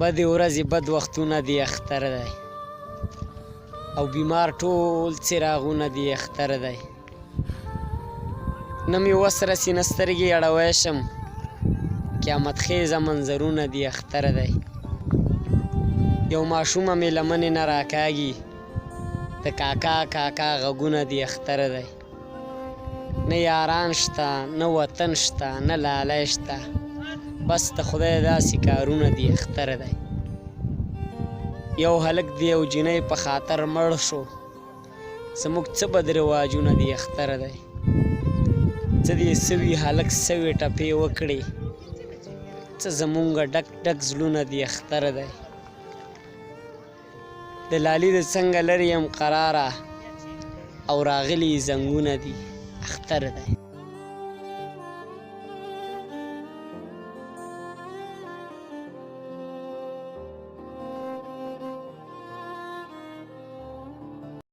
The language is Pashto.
بدې ورځې بد وختونه دي اختر دی او بیمار ټول څراغونه دي اختر دی نه مې وس رسي نه سترګې اړوی شم قیامت خیزه منظرونه دي اختر دی یو ماشومه مې لمنې نه راکاږي د کاکا کاکا غږونه دي اختر دی نه یاران شته نه وطن شته نه لالی شته بس د خدای داسې کارونه دي اختر دی یو هلک د یو جینۍ په خاطر مړ شو زموږ څه بد رواجونه دي اختر دی څه دې سوي هلک سوي ټپې وکړې څه زمونږ ډک ډک زړونه دي اختر دی د لالي د څنګه لرې یم قراره او راغلي زنګونه دي اختر دی